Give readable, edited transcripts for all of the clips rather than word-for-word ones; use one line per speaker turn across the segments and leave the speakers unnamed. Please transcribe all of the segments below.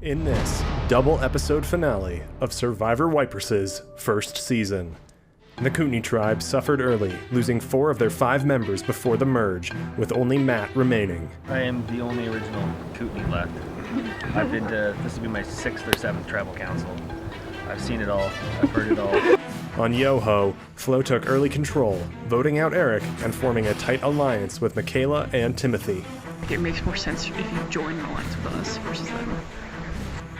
In this double episode finale of Survivor Waiparous' first season, the Kootenai tribe suffered early, losing 4 of their 5 members before the merge, with only Matt remaining.
I am the only original Kootenai left. I've been to, this will be my 6th or 7th tribal council. I've seen it all, I've heard it all.
On Yoho, Flo took early control, voting out Eric and forming a tight alliance with Michaela and Timothy.
It makes more sense if you join an alliance with us versus them.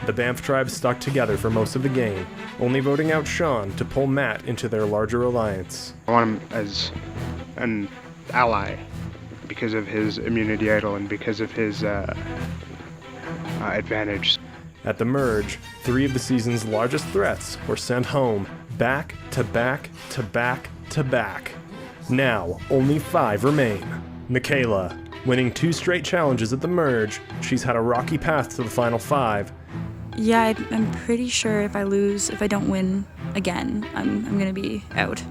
The Banff tribe stuck together for most of the game, only voting out Sean to pull Matt into their larger alliance.
I want him as an ally because of his immunity idol and because of his advantage.
At the merge, 3 of the season's largest threats were sent home, back to back to back to back. Now, only 5 remain. Michaela, winning 2 straight challenges at the merge, she's had a rocky path to the final 5.
Yeah, I'm pretty sure if I don't win again, I'm gonna be out.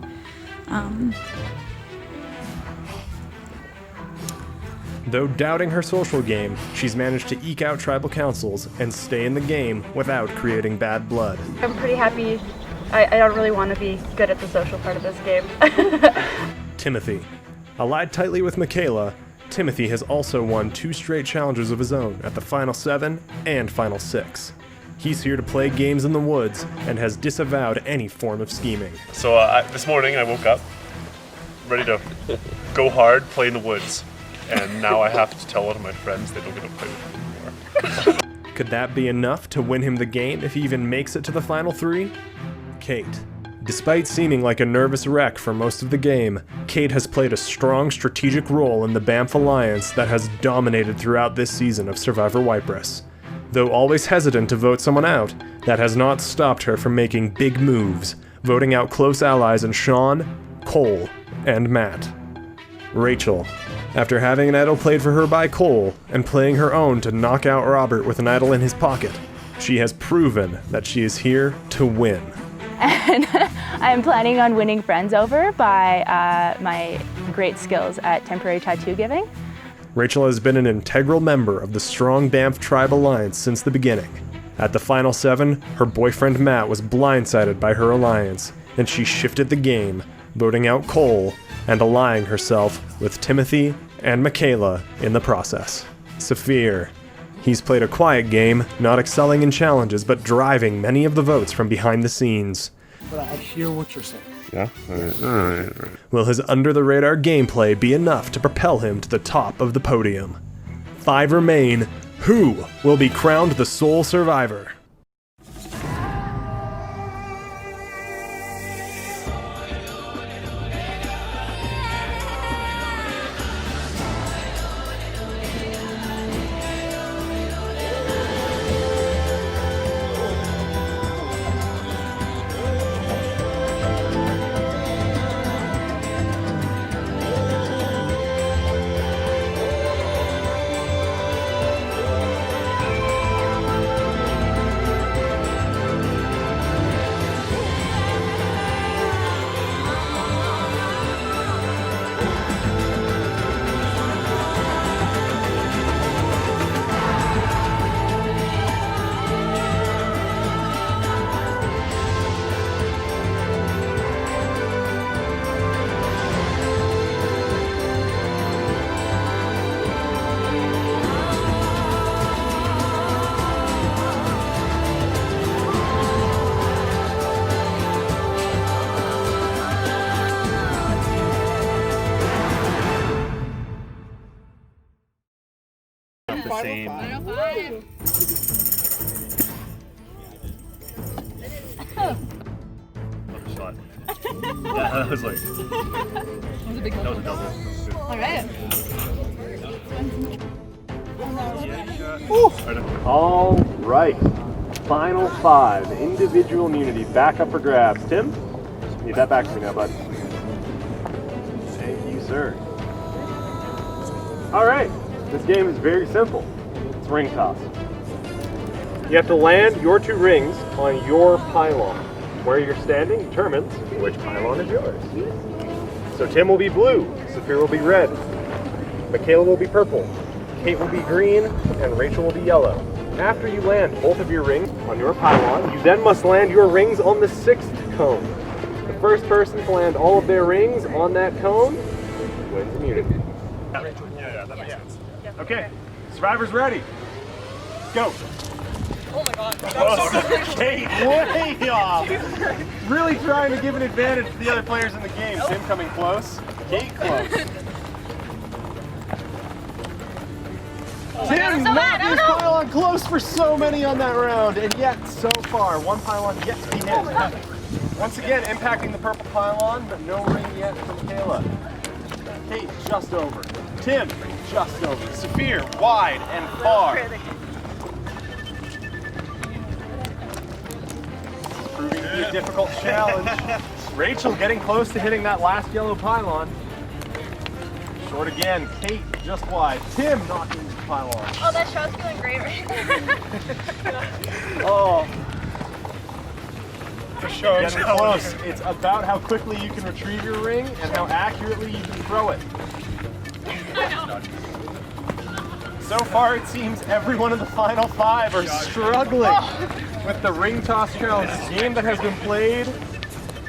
Though doubting her social game, she's managed to eke out tribal councils and stay in the game without creating bad blood.
I'm pretty happy. I don't really want to be good at the social part of this game.
Timothy. Allied tightly with Michaela, Timothy has also won 2 straight challenges of his own at the Final 7 and Final 6. He's here to play games in the woods and has disavowed any form of scheming.
So this morning I woke up ready to go hard, play in the woods, and now I have to tell one of my friends they don't get to play with me anymore.
Could that be enough to win him the game if he even makes it to the final 3? Kate. Despite seeming like a nervous wreck for most of the game, Kate has played a strong strategic role in the Banff Alliance that has dominated throughout this season of Survivor Waiparous. Though always hesitant to vote someone out, that has not stopped her from making big moves, voting out close allies in Sean, Cole, and Matt. Rachel. After having an idol played for her by Cole, and playing her own to knock out Robert with an idol in his pocket, she has proven that she is here to win.
And I'm planning on winning friends over by my great skills at temporary tattoo giving.
Rachel has been an integral member of the strong Banff Tribe Alliance since the beginning. At the Final 7, her boyfriend Matt was blindsided by her alliance, and she shifted the game, voting out Cole and allying herself with Timothy and Michaela in the process. Sear. He's played a quiet game, not excelling in challenges, but driving many of the votes from behind the scenes.
But I hear what you're saying.
Yeah? Alright.
Will his under-the-radar gameplay be enough to propel him to the top of the podium? 5 remain. Who will be crowned the sole survivor?
The same. Shot. Yeah, that was like. That was a double.
All right. Final 5. Individual immunity back up for grabs. Tim? Need that back for me now, bud. Thank you, sir. All right. This game is very simple. It's ring toss. You have to land your 2 rings on your pylon. Where you're standing determines which pylon is yours. So Tim will be blue, Sear will be red, Michaela will be purple, Kate will be green, and Rachel will be yellow. After you land both of your rings on your pylon, you then must land your rings on the 6th cone. The first person to land all of their rings on that cone wins immunity.
Yeah, that makes sense.
Okay, survivors ready. Go.
Oh my god.
Kate, way off. Really trying to give an advantage to the other players in the game. Tim coming close. Kate close. Tim not his pylon close for so many on that round, and yet so far one pylon yet to be hit. Once again impacting the purple pylon, but no ring yet from Kayla. Kate just over. Tim just over. Sear wide and far. Proving to be a difficult challenge. Rachel getting close to hitting that last yellow pylon. Short again. Kate just wide. Tim knocking the pylon.
Oh, that shot's feeling great right now.
Oh.
For sure.
Getting close. It's about how quickly you can retrieve your ring and how accurately you can throw it. So far, it seems every one of the final 5 are struggling with the ring toss challenge, a game that has been played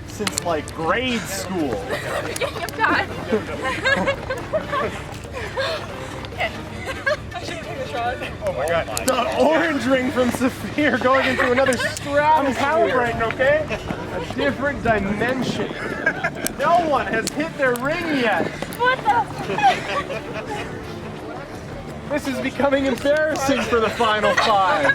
since like grade school.
Oh my god.
The orange ring from Sear going into another stratosphere. I'm calibrating, okay? A different dimension. No one has hit their ring yet.
What the?
This is becoming embarrassing for the final 5.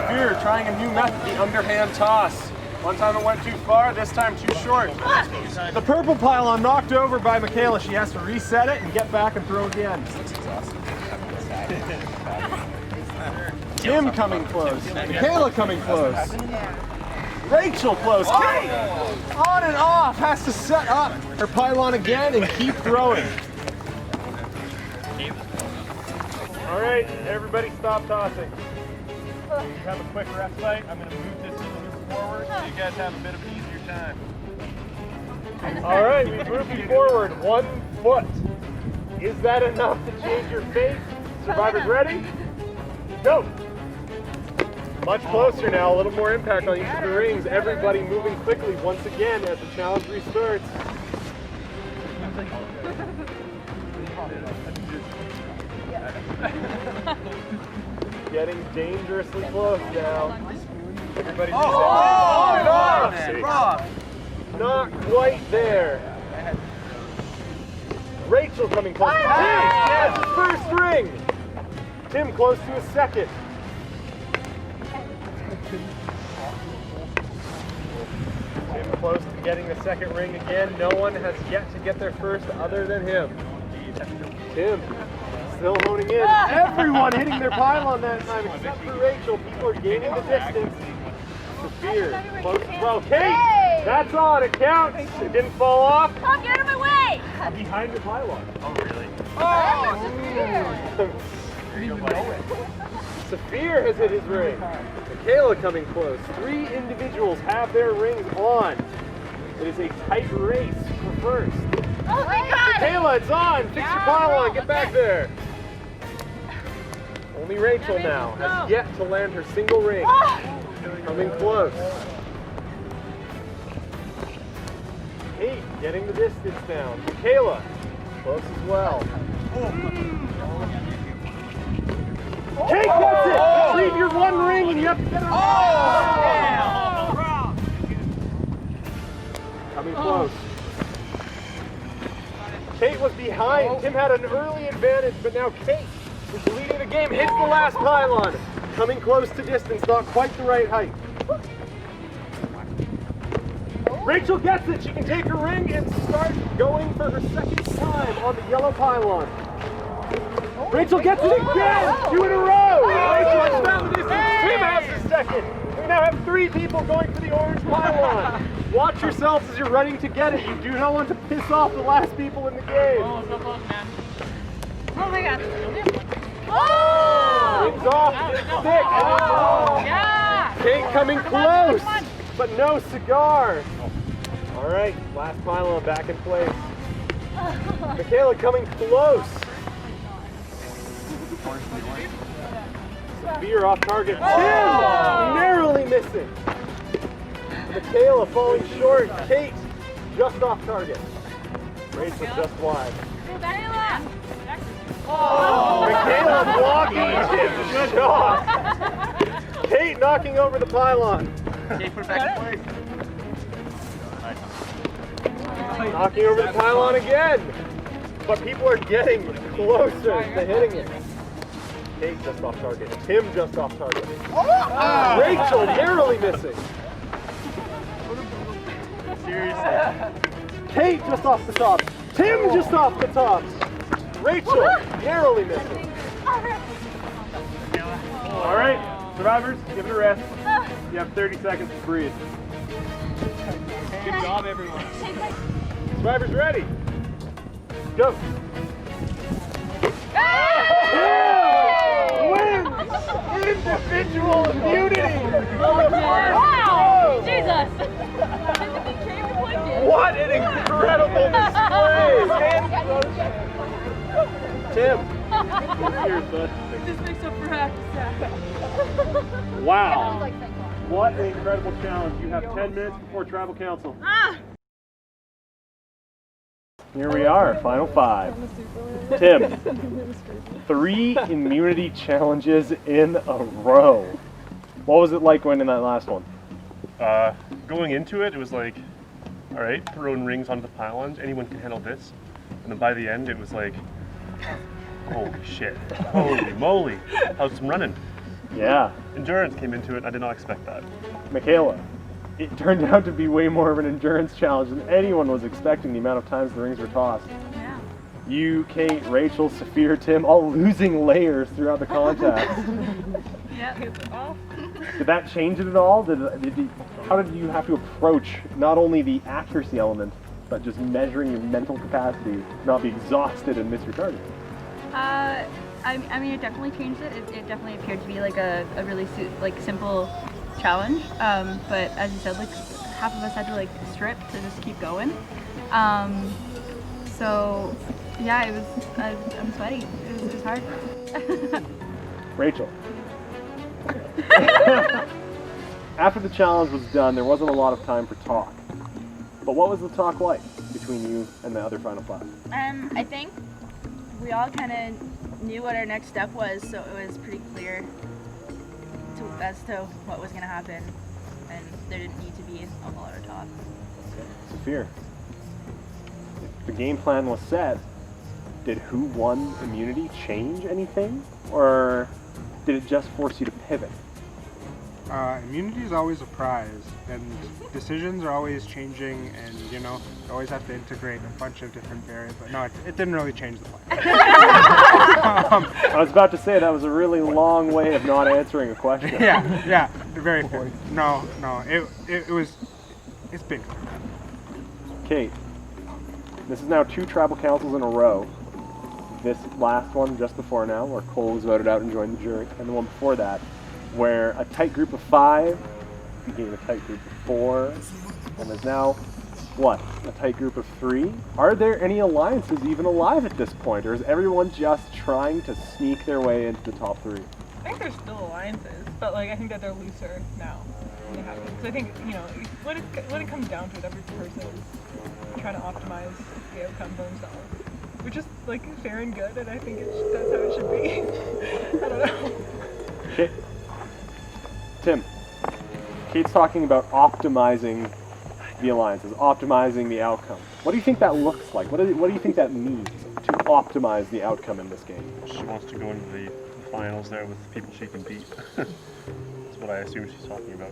Sear trying a new method, the underhand toss. One time it went too far, this time too short. The purple pylon knocked over by Michaela. She has to reset it and get back and throw again. Tim coming close. Michaela coming close. Rachel close. Kate on and off has to set up her pylon again and keep throwing. All right, everybody stop tossing. Have a quick respite. I'm going to move this a little forward so you guys have a bit of an easier time. All right, we move you forward 1 foot. Is that enough to change your fate? Survivors ready? Go! Much closer now, a little more impact on each of the rings. Everybody moving quickly once again as the challenge restarts. Getting dangerously close now. Everybody's not quite there. Rachel coming close. Tim has his first ring. Tim close to his second. Tim close to getting the second ring again. No one has yet to get their first other than him. Tim still honing in. Everyone hitting their pylon that time except for Rachel. People are gaining the distance. Sear close as well. Kate, that's on. It counts. It didn't fall off.
Tom, get out of my way!
Behind your pylon.
Oh, really?
Sear has hit his ring. Michaela coming close. 3 individuals have their rings on. It is a tight race for first.
Oh my god!
Michaela, it's on. Fix your pylon. Get back there. Only Rachel now has yet to land her single ring. Coming close. Kate getting the distance down. Michaela close as well. Kate gets it! Retrieve your 1 ring and you have to get her. Coming close. Kate was behind. Tim had an early advantage, but now Kate is leading the game. Hits the last pylon. Coming close to distance, not quite the right height. Rachel gets it. She can take her ring and start going for her second time on the yellow pylon. Rachel gets it again! 2 in a row! Rachel has found the distance. Tim has the second. We now have 3 people going for the orange pylon. Watch yourselves as you're running to get it. You do not want to piss off the last people in the game.
Oh, so close, man.
Oh my god.
Rings off, stick.
Yeah!
Kate coming close, but no cigar. All right, last pylon back in place. Michaela coming close. Sear off target. Tim narrowly missing. Michaela falling short. Kate just off target. Rachel just wide. Michaela blocking Tim's shot. Kate knocking over the pylon.
Okay, put it back in place.
Knocking over the pylon again. But people are getting closer to hitting it. Kate just off target. Tim just off target. Rachel narrowly missing.
Seriously.
Kate just off the top. Tim just off the top. Rachel narrowly missing. All right, survivors, give it a rest. You have 30 seconds to breathe.
Good job, everyone.
Survivors ready? Go. Wins individual immunity.
Wow! Jesus!
What an incredible display! Tim. Cheers, bud.
This makes up for half the sack.
Wow. What an incredible challenge. You have 10 minutes before Tribal Council. Here we are, final 5. Tim, 3 immunity challenges in a row. What was it like winning that last one?
Going into it, it was like, all right, throwing rings onto the pylons. Anyone can handle this. And then by the end, it was like, holy shit, holy moly, how's some running?
Yeah.
Endurance came into it. I did not expect that.
Michaela, it turned out to be way more of an endurance challenge than anyone was expecting, the amount of times the rings were tossed.
Yeah.
You, Kate, Rachel, Sear, Tim, all losing layers throughout the contest.
Yeah.
Did that change it at all? How did you have to approach not only the accuracy element, but just measuring your mental capacity, not be exhausted and miss your target?
I mean, it definitely changed it. It definitely appeared to be like a really simple challenge. But as you said, like half of us had to like strip to just keep going. So yeah, I'm sweaty. It was hard.
Rachel. After the challenge was done, there wasn't a lot of time for talk. But what was the talk like between you and the other final 5?
I think we all kind of knew what our next step was, so it was pretty clear as to what was going to happen, and there didn't need to be a whole lot of talk.
Sear, if the game plan was set, did who won immunity change anything? Or did it just force you to pivot?
Immunity is always a prize, and decisions are always changing, and you always have to integrate a bunch of different variables. But no, it didn't really change the plan.
I was about to say that was a really long way of not answering a question.
Yeah, very fair. No, it's big.
Kate, this is now 2 tribal councils in a row. This last one just before now, where Cole was voted out and joined the jury, and the one before that, where a tight group of 5 became a tight group of 4, and there's now, what, a tight group of 3? Are there any alliances even alive at this point, or is everyone just trying to sneak their way into the top 3?
I think there's still alliances, but like I think that they're looser now than they have been. So I think when it comes down to it, every person is trying to optimize the outcome for themselves, which is like fair and good, and I think that's how it should be. I don't know.
Okay. Tim, Kate's talking about optimizing the alliances, optimizing the outcome. What do you think that looks like? What do you think that means to optimize the outcome in this game?
She wants to go into the finals there with people she can beat. That's what I assume she's talking about.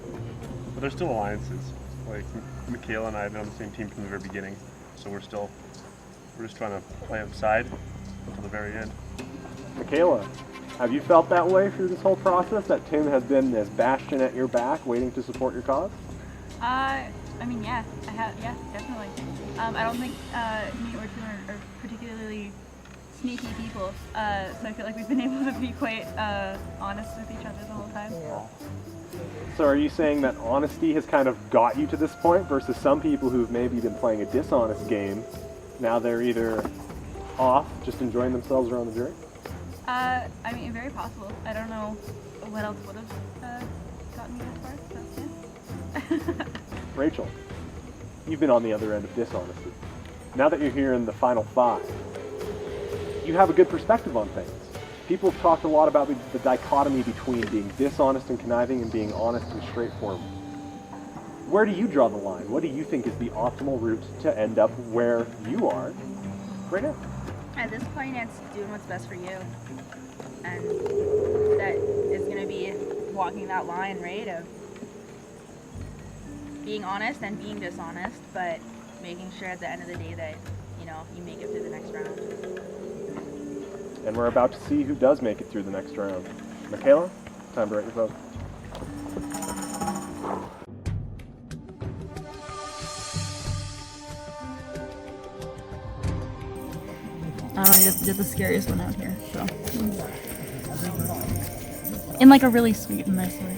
But there's still alliances. Like Michaela and I have been on the same team from the very beginning, so we're just trying to play outside until the very end.
Michaela, have you felt that way through this whole process, that Tim has been this bastion at your back waiting to support your cause?
I mean, yeah, I have, yeah, definitely. I don't think me or Tim are particularly sneaky people, so I feel like we've been able to be quite honest with each other the whole time.
So are you saying that honesty has kind of got you to this point versus some people who've maybe been playing a dishonest game Now they're either off, just enjoying themselves around the jury?
I mean, very possible. I don't know what else would have gotten me this far, so yeah.
Rachel, you've been on the other end of dishonesty. Now that you're here in the final 5, you have a good perspective on things. People have talked a lot about the dichotomy between being dishonest and conniving and being honest and straightforward. Where do you draw the line? What do you think is the optimal route to end up where you are right now?
At this point, it's doing what's best for you. And that is going to be walking that line, right, of being honest and being dishonest, but making sure at the end of the day that, you know, you make it through the next round.
And we're about to see who does make it through the next round. Michaela, time to write your vote.
You're the scariest one out here, so. In like a really sweet and nice way.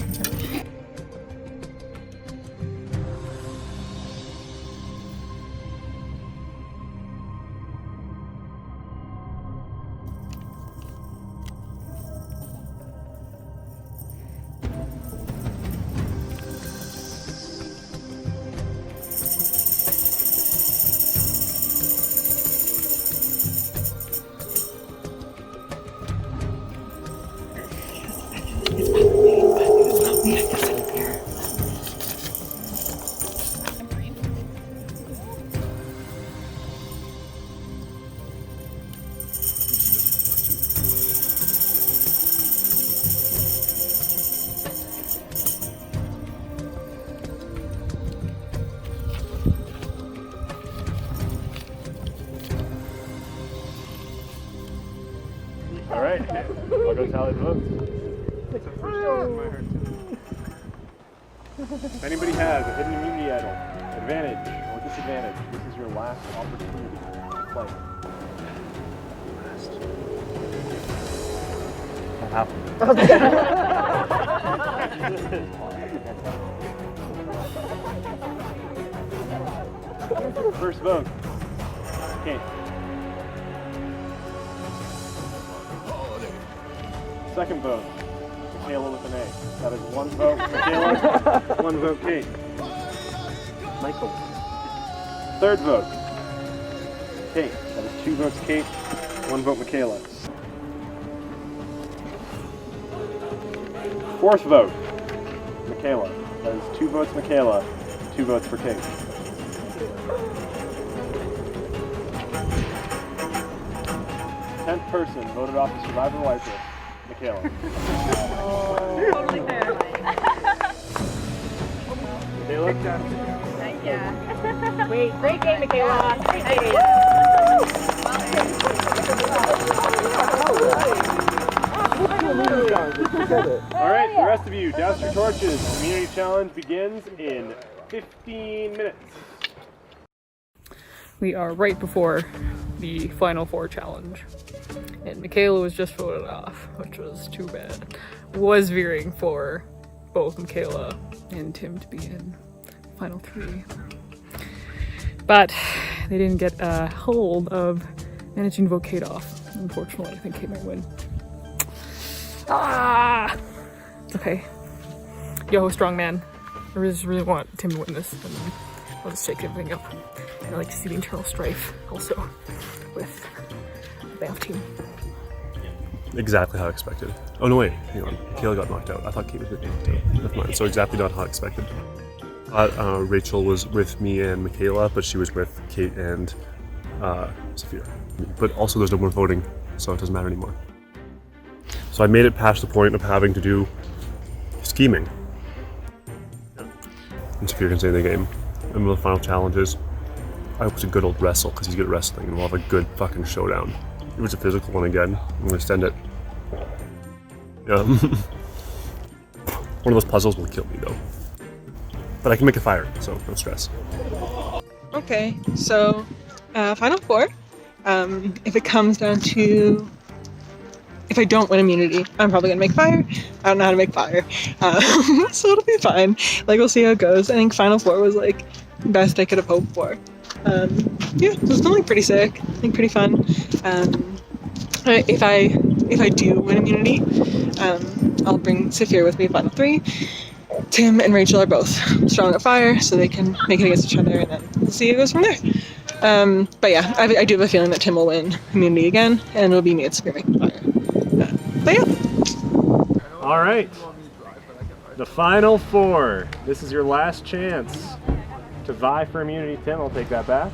All right, I'll go tally the votes. If anybody has a hidden immunity idol, advantage or disadvantage, this is your last opportunity to play.
What happened?
First vote. Okay. Second vote. Michaela with an A. That is 1 vote Michaela, 1 vote Kate.
Michael.
Third vote. Kate. That is 2 votes Kate, 1 vote Michaela. Fourth vote. Michaela. That is 2 votes Michaela, 2 votes for Kate. Tenth person voted off the survivor Waiparous. Michaela.
Totally fair.
Michaela?
Yeah.
Great game, Michaela. Great game.
All right, the rest of you, douse your torches. Community challenge begins in 15 minutes.
We are right before the final 4 challenge. And Michaela was just voted off, which was too bad. Was veering for both Michaela and Tim to be in final 3. But they didn't get a hold of managing to vote Kate off. Unfortunately, I think Kate might win. Ah! It's okay. Yo, strong man. I just really want Tim to win this, and I'll just shake everything up. And I like to see the internal strife also with the Banff team.
Exactly how expected. Oh no, wait, hang on. Michaela got knocked out. I thought Kate was getting knocked out. Never mind. So exactly not how expected. Rachel was with me and Michaela, but she was with Kate and Sear. But also there's no more voting, so it doesn't matter anymore. So I made it past the point of having to do scheming. And Sear can stay in the game. And one of the final challenges, I hope it's a good old wrestle, because he's good at wrestling, and we'll have a good fucking showdown. It was a physical one again. I'm going to extend it. Yeah. One of those puzzles will kill me though. But I can make a fire, so no stress.
Okay, so final 4. If it comes down to if I don't win immunity, I'm probably gonna make fire. I don't know how to make fire, so it'll be fine. Like, we'll see how it goes. I think final 4 was like best I could have hoped for. Yeah, so it's been like pretty sick, like pretty fun. If I do win immunity, I'll bring Sear with me final 3. Tim and Rachel are both strong at fire, so they can make it against each other, and then we'll see how it goes from there. But yeah, I do have a feeling that Tim will win immunity again, and it'll be me and Sear making fire. But yeah.
All right. The final 4. This is your last chance to vie for immunity. Tim, I'll take that back.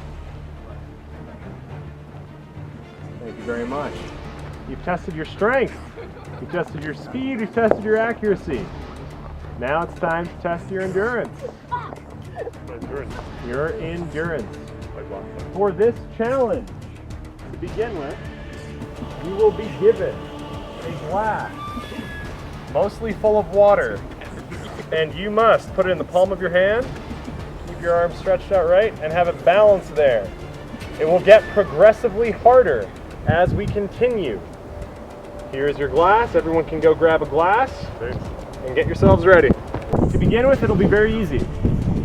Thank you very much. You've tested your strength. You've tested your speed. You've tested your accuracy. Now it's time to test your endurance. Your endurance. For this challenge, to begin with, you will be given a glass, mostly full of water, and you must put it in the palm of your hand, keep your arms stretched out right, and have it balanced there. It will get progressively harder as we continue. Here's your glass. Everyone can go grab a glass and get yourselves ready. To begin with, it'll be very easy.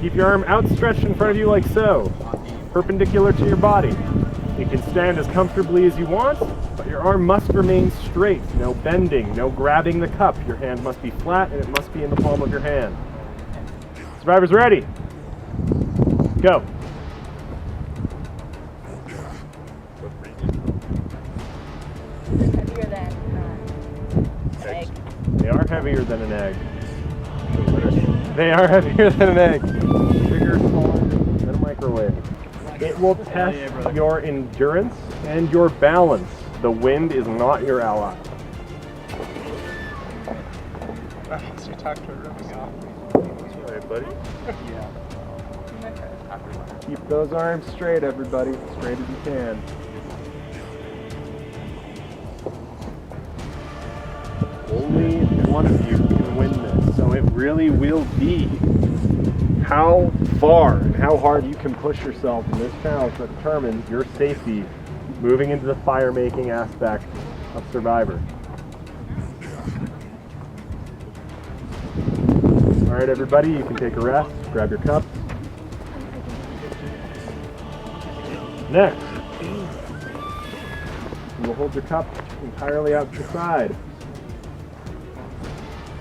Keep your arm outstretched in front of you like so, perpendicular to your body. You can stand as comfortably as you want, but your arm must remain straight. No bending, no grabbing the cup. Your hand must be flat and it must be in the palm of your hand. Survivors ready? Go.
Heavier than egg.
They are heavier than an egg. They are heavier than an egg. Bigger, smaller than a microwave. It will test your endurance and your balance. The wind is not your ally.
So you talked to her rubbing off.
All right, buddy. Yeah. Keep those arms straight, everybody. Straight as you can. Only one of you can win this, so it really will be how far and how hard you can push yourself in this challenge that determines your safety moving into the fire-making aspect of Survivor. All right, everybody, you can take a rest, grab your cups. Next, you will hold your cup entirely out to the side.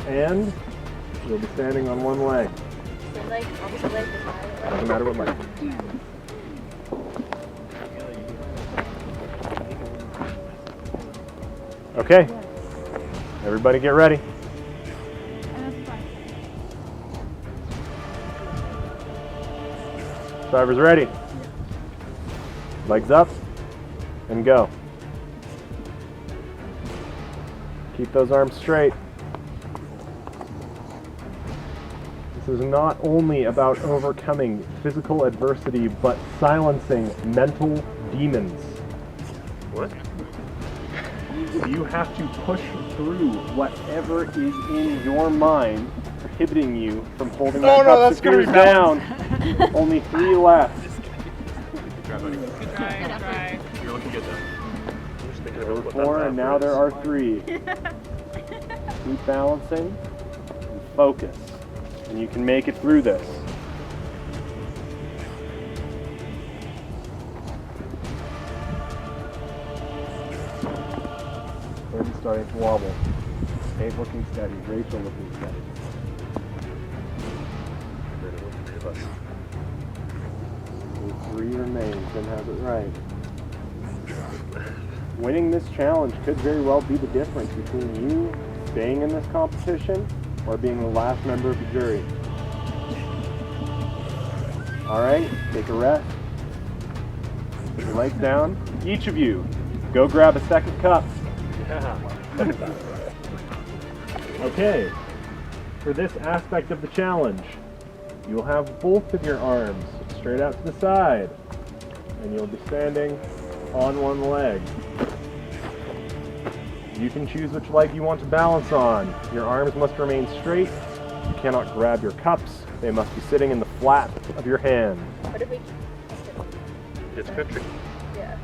And you'll be standing on one leg. Doesn't matter what leg. Okay. Everybody get ready. Survivors ready? Legs up and go. Keep those arms straight. This is not only about overcoming physical adversity, but silencing mental demons. What? You have to push through whatever is in your mind prohibiting you from holding that cup
that's gonna be
down. Only 3 left.
Try.
You're looking good though.
There were 4 and now there are 3. Keep balancing and focus. And you can make it through this. Third starting to wobble. Kate looking steady. Rachel looking steady. So 3 remain. Tim has it right. Winning this challenge could very well be the difference between you staying in this competition or being the last member of the jury. All right, take a rest. Put your legs down. Each of you, go grab a second cup. Okay, for this aspect of the challenge, you'll have both of your arms straight out to the side, and you'll be standing on one leg. You can choose which leg you want to balance on. Your arms must remain straight. You cannot grab your cups. They must be sitting in the flat of your hand.
What if we?
It's country.
Yeah.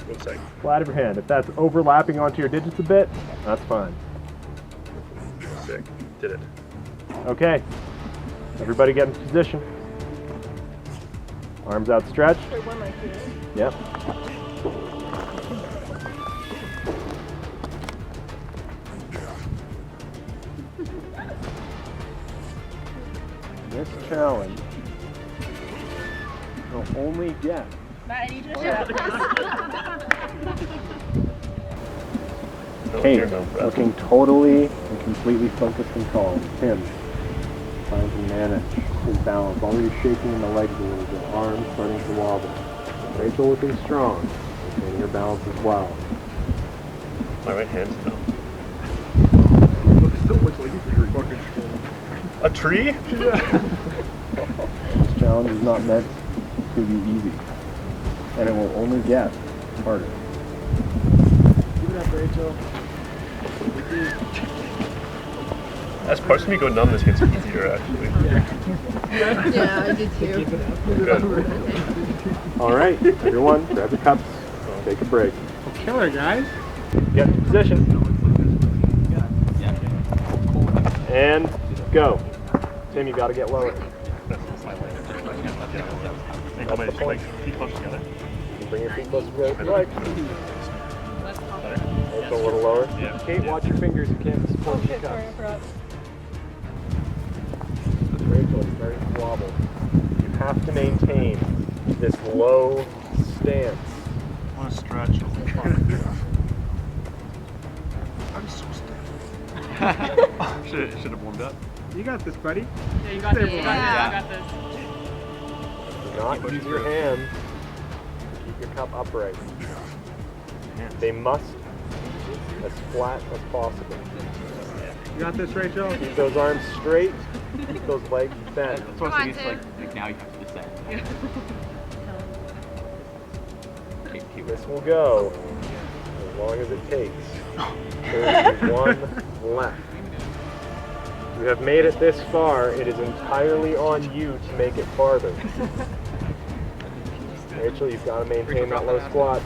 1 second.
Flat of your hand. If that's overlapping onto your digits a bit, that's fine.
Sick. Did it.
Okay. Everybody get in position. Arms outstretched.
Wait, one like this.
Yep. This challenge will only get
Matt, I need you to shut up.
Kate, looking totally and completely focused and calm. Tim, trying to manage his balance. Already shaking in the legs a little bit, arms starting to wobble. Rachel looking strong, maintaining her balance as well.
My right hand's numb.
Still looks like you're fucking strong.
A tree?
This challenge is not meant to be easy, and it will only get harder.
Give it up, Rachel.
As parts of me go numb, this gets easier actually.
Yeah, I did too.
Good.
All right, everyone, grab your cups. Take a break.
Killer, guys.
Get in position. And go. Tim, you got to get lower.
Ankle my legs, feet close together.
Bring your feet close together if you like. Also a little lower.
Yeah.
Kate, watch your fingers. You can't support your cups.
Sorry, I forgot.
Rachel is very wobbled. You have to maintain this low stance.
I want to stretch.
I'm so stiff.
Should have warmed up.
You got this, buddy.
Yeah, you got this. You got this.
Do not use your hands to keep your cup upright. They must be as flat as possible.
You got this, Rachel.
Keep those arms straight. Keep those legs bent.
That's what I think it's like now you have to decide.
This will go as long as it takes. There's one left. You have made it this far. It is entirely on you to make it farther. Rachel, you've got to maintain that low squat.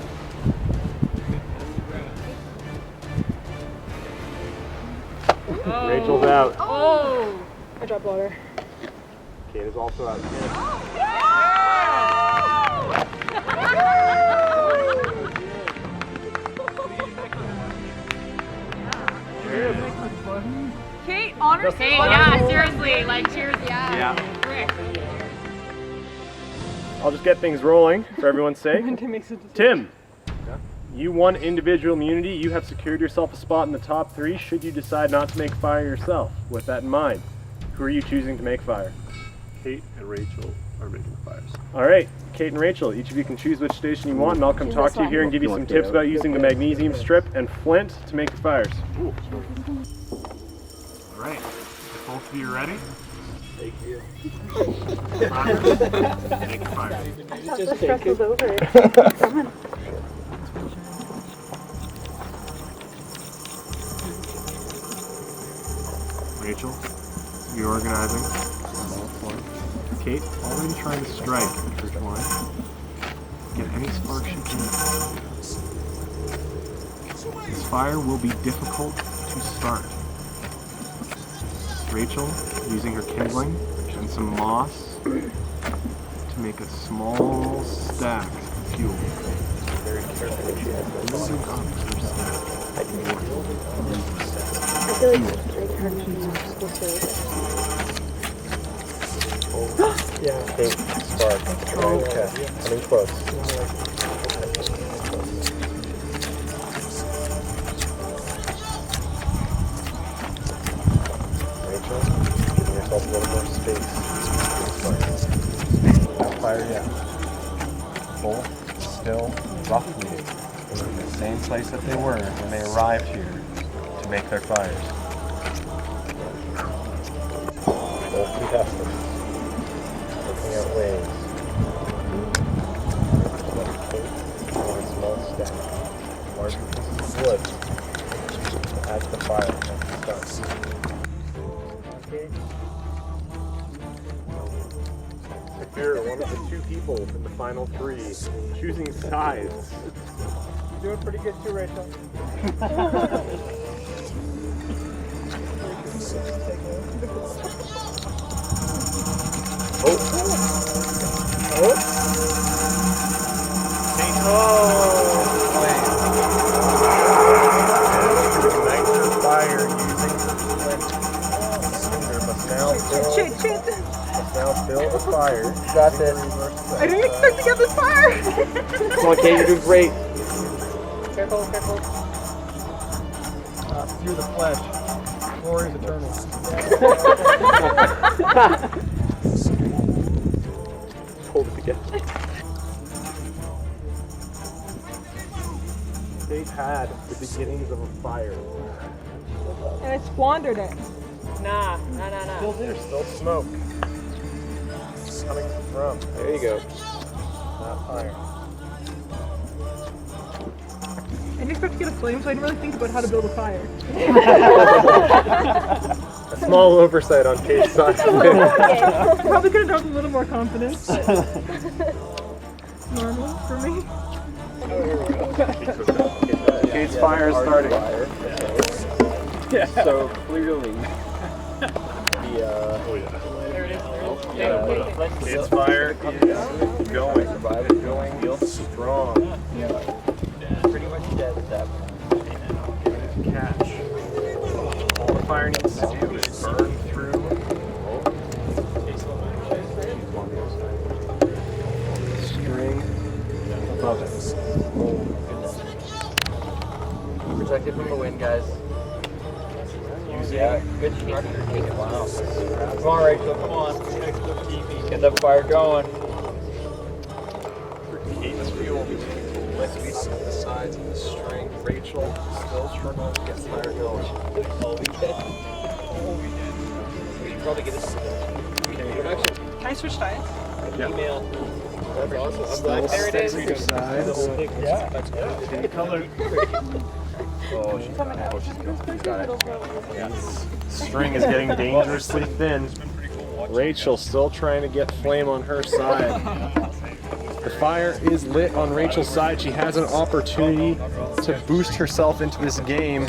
Rachel's out.
Oh! I dropped water.
Kate is also out.
Kate, honor
Kate, yeah, seriously, like cheers,
yeah.
I'll just get things rolling for everyone's sake. Tim, you won individual immunity. You have secured yourself a spot in the top 3 should you decide not to make fire yourself. With that in mind, who are you choosing to make fire?
Kate and Rachel are making fires.
All right, Kate and Rachel, each of you can choose which station you want, and I'll come talk to you here and give you some tips about using the magnesium strip and flint to make your fires.
Ooh. All right, if both of you are ready,
Thank you.
make your fire.
The stress was over. Come on.
Rachel, reorganizing. Kate, already trying to strike in church line. Get any sparks you can. This fire will be difficult to start. Rachel, using her kindling and some moss to make a small stack of fuel. Very carefully, she has building up her stack.
I feel like her
Yeah, Kate, spark. Okay, coming close. Rachel, giving yourself a little more space. Not fire yet. Both still roughly in the same place that they were when they arrived here to make their fires. Both contestants looking at ways on a small stack, larger pieces of wood to add to the fire once it's done. If you're one of the 2 people in the final 3 choosing sides, you're doing pretty good too, Rachel. Oh. Build a fire.
You got this.
I didn't expect to get this far!
Come on, Kate, you're doing great.
Careful, careful.
Through the flesh. Glory is eternal. Hold it together.
They had the beginnings of a fire.
And I squandered it.
Nah.
There's still smoke. It's coming from.
There you go.
That fire.
I didn't expect to get a flame, so I didn't really think about how to build a fire.
A small oversight on Kate's side.
Probably could have done with a little more confidence. But normal for me.
Kate's fire is starting.
So clearly,
Kate's fire is going. Going strong.
pretty much dead at that point.
Catch. All the fire needs to do is burn through. String above it.
Protected from the wind, guys. Yeah, good structure. Wow. Come on, Rachel, come on. Get that fire going.
Kate's fuel lifting up the sides of the string. Rachel still struggling to get fire going.
Oh, we did. We should probably get this production.
Can I switch sides?
Email. That's awesome. I'm
Still
glad. There it is.
sticks to sides.
Yeah.
Color.
Oh, she's got it. She's got it.
String is getting dangerously thin. Rachel still trying to get flame on her side. The fire is lit on Rachel's side. She has an opportunity to boost herself into this game.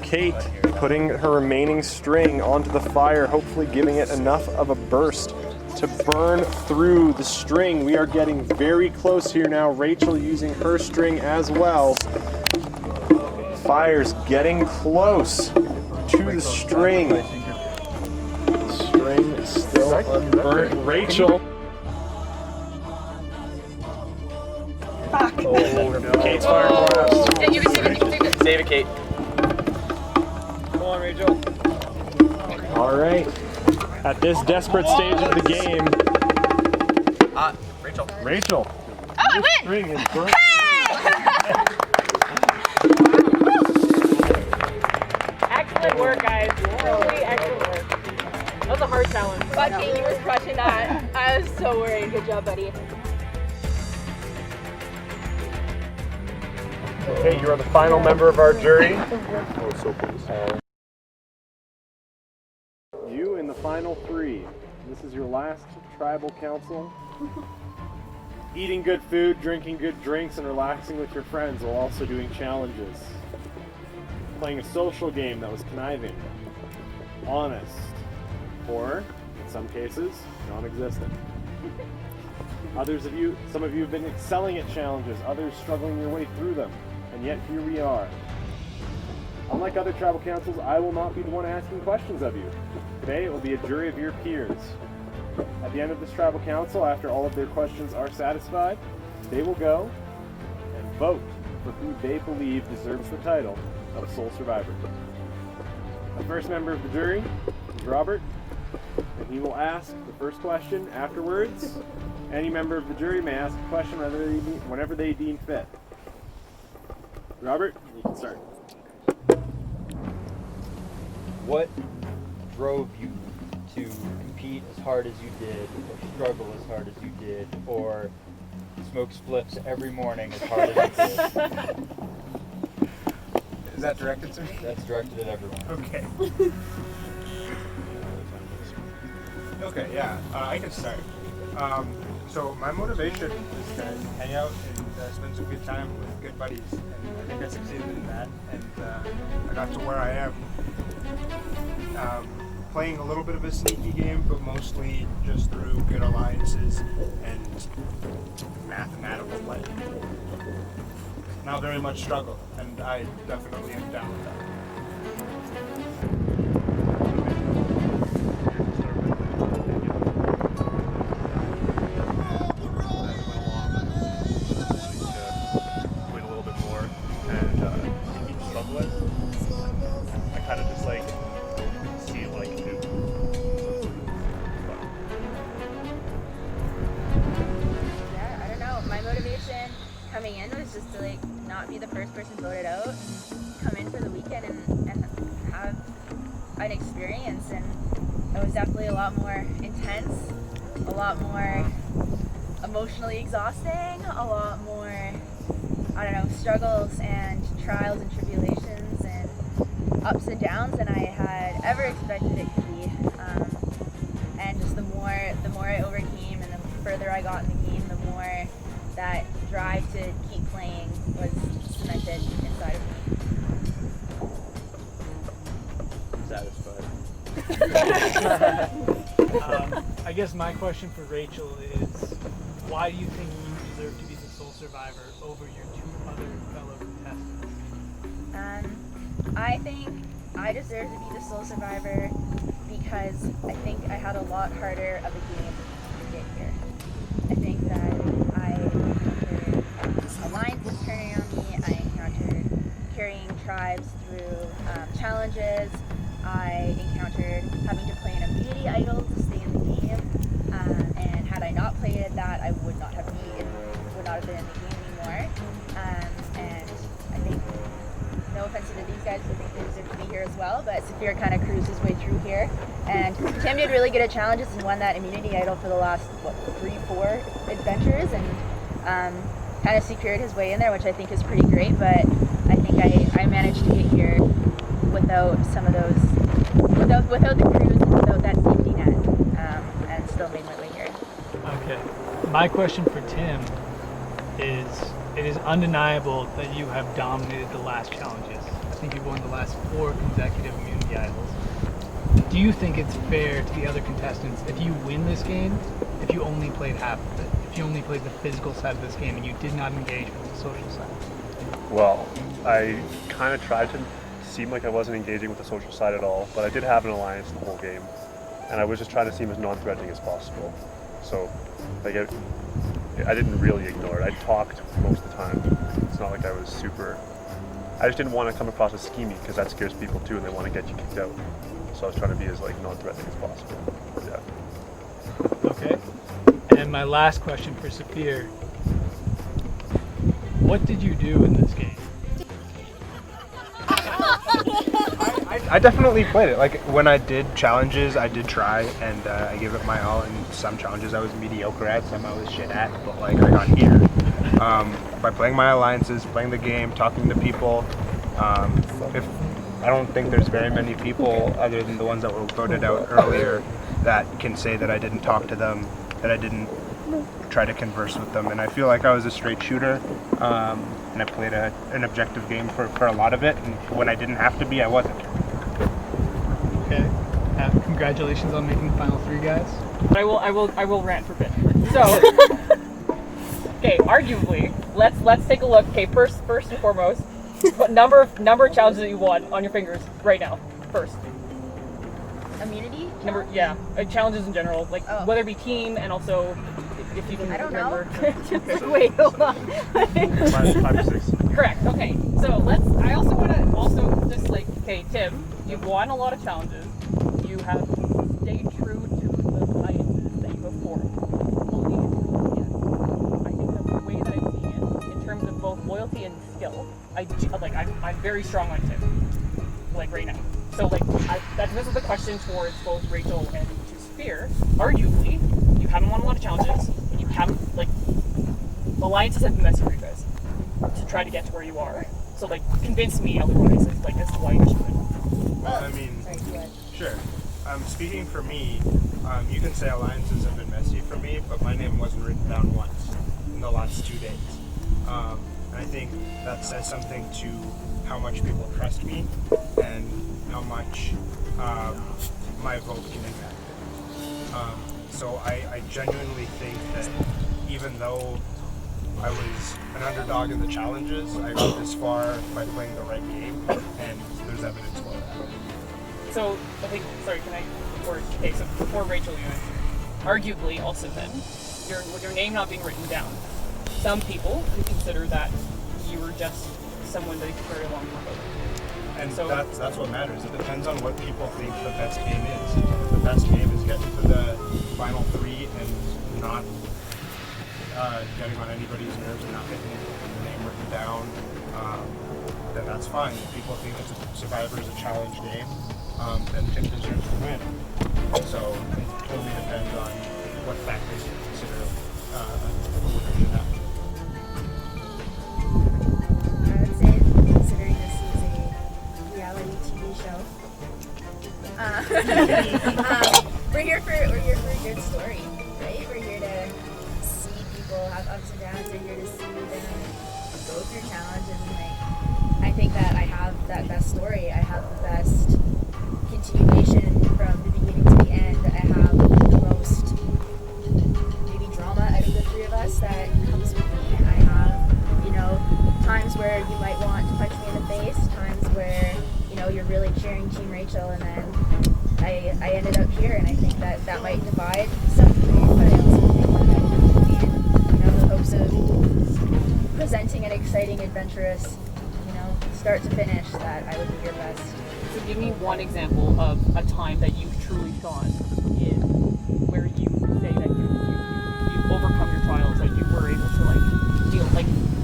Kate putting her remaining string onto the fire, hopefully giving it enough of a burst to burn through the string. We are getting very close here now. Rachel using her string as well. Fire's getting close to the string. The string is still unburnt. Rachel.
Fuck.
Oh, no. Kate's fire blast.
Yeah, you can save it.
Save it, Kate. Come on, Rachel.
All right. At this desperate stage of the game,
Rachel.
Rachel.
Oh, I win!
String is burnt.
Excellent work, guys. Really excellent work. That was a hard challenge.
But Kate, you were crushing that. I was so worried. Good job, buddy.
Okay, you are the final member of our jury. You in the final three. This is your last tribal council. Eating good food, drinking good drinks, and relaxing with your friends while also doing challenges. Playing a social game that was conniving, honest, or, in some cases, non-existent. Some of you have been excelling at challenges, others struggling your way through them, and yet here we are. Unlike other tribal councils, I will not be the one asking questions of you. Today it will be a jury of your peers. At the end of this tribal council, after all of their questions are satisfied, they will go and vote for who they believe deserves the title of Sole Survivor. The first member of the jury is Robert, and he will ask the first question. Afterwards, any member of the jury may ask a question whenever they deem fit. Robert, you can start.
What drove you to compete as hard as you did, or struggle as hard as you did, or smoke spliffs every morning as hard as you did?
Is that directed to me?
That's directed at everyone.
Okay. Okay, yeah, I can start. So my motivation is to hang out and spend some good time with good buddies, and I think I succeeded in that, and I got to where I am. Playing a little bit of a sneaky game, but mostly just through good alliances and mathematical play. Not very much struggle, and I definitely am down with that.
was. I kind of just like see what I can do.
Yeah, I don't know. My motivation coming in was just to like not be the first person voted out and come in for the weekend and have an experience, and it was definitely a lot more intense, a lot more emotionally exhausting, a lot more, I don't know, struggles and trials and tribulations and ups and downs than I had ever expected it to be. And just the more I overcame and the further I got in the game, the more that drive to keep playing was cemented inside of me.
Satisfied.
I guess my question for Rachel is, why do you think you deserve to be the sole survivor over your two other fellow contestants?
I think I deserve to be the sole survivor because I think I had a lot harder of a game to get here. I think that I encountered alliances turning on me, I encountered carrying tribes through challenges, I encountered having to play an immunity idol to stay in the game, and had I not played that, I would not have been in the game anymore. And I think, no offense to these guys, I think they deserve to be here as well, but Sear kind of cruised his way through here. And Tim did really good at challenges and won that immunity idol for the last, 3-4 adventures, and kind of secured his way in there, which I think is pretty great, but I think I managed to get here without some of those, without the cruise and without that safety net, and still made my way here.
Okay. My question for Tim is, it is undeniable that you have dominated the last challenges. I think you've won the last 4 consecutive immunity idols. Do you think it's fair to the other contestants if you win this game, if you only played half of it? If you only played the physical side of this game and you did not engage with the social side?
Well, I kind of tried to seem like I wasn't engaging with the social side at all, but I did have an alliance the whole game, and I was just trying to seem as non-threatening as possible. So, like, I didn't really ignore it. I talked most of the time. It's not like I was super... I just didn't want to come across as scheming, because that scares people too, and they want to get you kicked out. So I was trying to be as like non-threatening as possible. Yeah.
Okay. And my last question for Sear. What did you do in this game?
I definitely played it. Like, when I did challenges, I did try, and I gave it my all. And some challenges I was mediocre at, some I was shit at, but like, I got here. By playing my alliances, playing the game, talking to people. If I don't think there's very many people, other than the ones that were voted out earlier, that can say that I didn't talk to them, that I didn't try to converse with them. And I feel like I was a straight shooter, and I played an objective game for a lot of it, and when I didn't have to be, I wasn't.
Okay. Congratulations on making the final 3, guys.
I will rant for a bit. So, okay, arguably, let's take a look. Okay, first and foremost, what number of challenges that you won on your fingers right now? First.
Immunity?
Challenges in general, like whether it be team and also if you can remember.
Wait, hold on.
5 to 6.
Correct. Okay. So I also want to just like, okay, Tim, you've won a lot of challenges. You have stayed true to the alliances that you have formed. I think the way that I've seen it, in terms of both loyalty and skill, I'm very strong on Tim, like right now. So like this is the question towards both Rachel and to Sear. Arguably, you haven't won a lot of challenges, and you haven't alliances have been messy for you guys to try to get to where you are. So like convince me otherwise, as to why you should win.
Well, I mean, sure. Speaking for me, you can say alliances have been messy for me, but my name wasn't written down once in the last 2 days. And I think that says something to how much people trust me and how much my vote can impact it. So I genuinely think that even though I was an underdog in the challenges, I got this far by playing the right game, and there's evidence for that.
So I think, so before Rachel, you answer. Arguably, also then, with your name not being written down, some people could consider that you were just someone that is very long ago.
And
So-
that's what matters. It depends on what people think the best game is. If the best game is getting to the final 3 and not getting on anybody's nerves and not getting the name written down, then that's fine. If people think that Survivor is a challenge game, then Tim deserves to win. So it totally depends on what factors you consider a winner should have.
I would say, considering this is a reality TV show, we're here for a good story, right? We're here to see people have ups and downs. We're here to see them go through challenges, and I think that I have that best story. I have the best continuation from the beginning to the end. I have the most maybe drama out of the 3 of us that comes with me. I have, times where you might want to punch me in the face, times where, you're really cheering Team Rachel, and then I ended up here, and I think that might divide some people, but I also think that in the hopes of presenting an exciting, adventurous, start to finish, that I would be your best.
So give me one example of a time that you've truly shone in, where you say that you've overcome your trials, that you were able to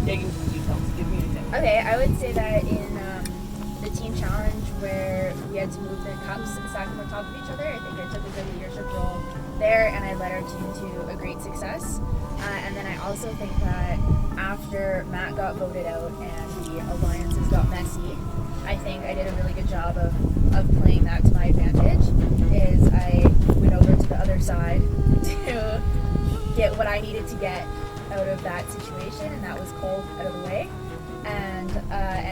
dig into the details. Give me an example.
Okay, I would say that in the team challenge where we had to move the cups and stack them on top of each other, I think I took a good leadership role there, and I led our team to a great success. And then I also think that after Matt got voted out and the alliances got messy, I think I did a really good job of playing that to my advantage. Is I went over to the other side to get what I needed to get out of that situation, and that was Cole out of the way, and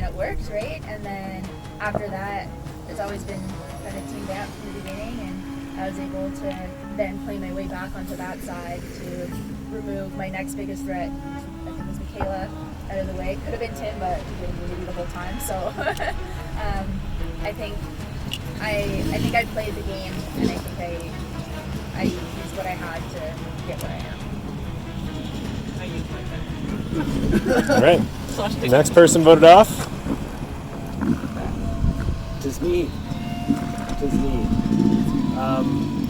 it worked, right? And then after that, it's always been kind of teamed up from the beginning, and I was able to then play my way back onto that side to remove my next biggest threat. I think it was Michaela out of the way. Could have been Tim, but he didn't need to be the whole time. So I think I played the game, and I think I used what I had to get where I am.
All right. Next person voted off.
Just me.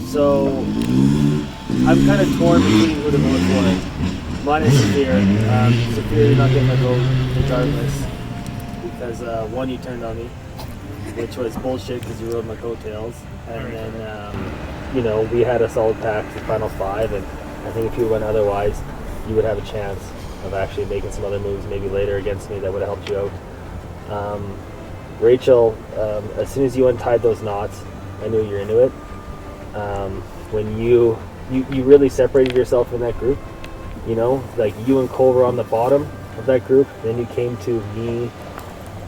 So I'm kind of torn between who to vote for. Mine is Sear. Sear did not get my vote regardless because one, you turned on me, which was bullshit because you rode my coattails, and then we had a solid pack for final 5, and I think if you went otherwise, you would have a chance of actually making some other moves maybe later against me that would have helped you out. Rachel, as soon as you untied those knots, I knew you were into it. When you really separated yourself in that group, like you and Cole were on the bottom of that group, then you came to me,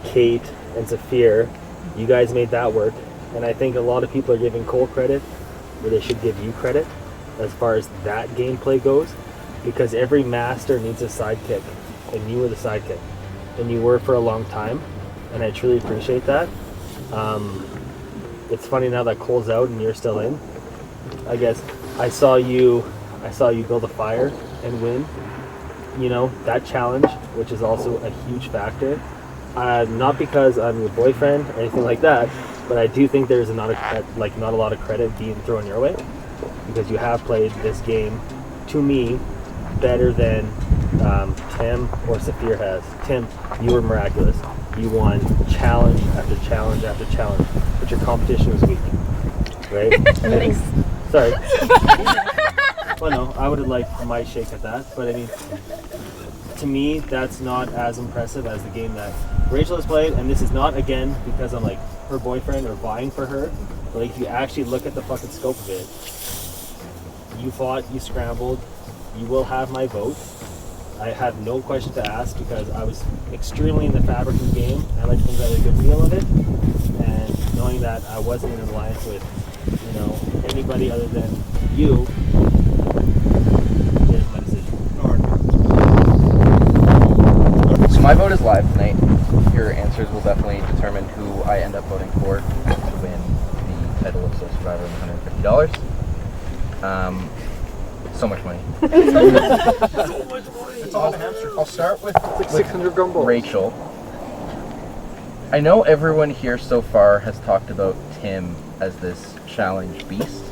Kate, and Saphir. You guys made that work, and I think a lot of people are giving Cole credit where they should give you credit as far as that gameplay goes, because every master needs a sidekick, and you were the sidekick, and you were for a long time, and I truly appreciate that. It's funny now that Cole's out and you're still in. I guess I saw you build a fire and win. That challenge, which is also a huge factor. Not because I'm your boyfriend or anything like that, but I do think there's not a lot of credit being thrown your way, because you have played this game, to me, better than Tim or Saphir has. Tim, you were miraculous. You won challenge after challenge after challenge, but your competition was weak, right?
Thanks.
Sorry. Well, no, I would have liked my shake at that, but I mean, to me, that's not as impressive as the game that Rachel has played, and this is not, again, because I'm like her boyfriend or vying for her, but like if you actually look at the fucking scope of it, you fought, you scrambled, you will have my vote. I had no question to ask because I was extremely in the fabric of the game. I like to think I had a good feel of it, and knowing that I wasn't in an alliance with, anybody other than you, is my decision.
So my vote is live tonight. Your answers will definitely determine who I end up voting for to win the title of Soul Survivor and $150. So much money.
It's all the hamster.
I'll start with
It's like 600 gumballs.
Rachel. I know everyone here so far has talked about Tim as this challenge beast,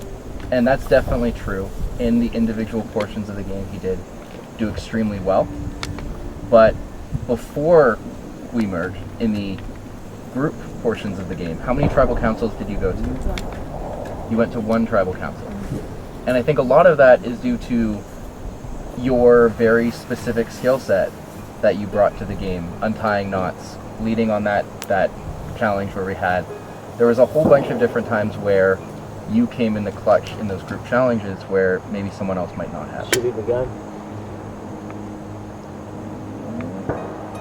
and that's definitely true. In the individual portions of the game, he did do extremely well. But before we merged, in the group portions of the game, how many tribal councils did you go to? You went to one tribal council. And I think a lot of that is due to your very specific skill set that you brought to the game, untying knots, leading on that challenge where there was a whole bunch of different times where you came in the clutch in those group challenges where maybe someone else might not have.
Shooting the gun.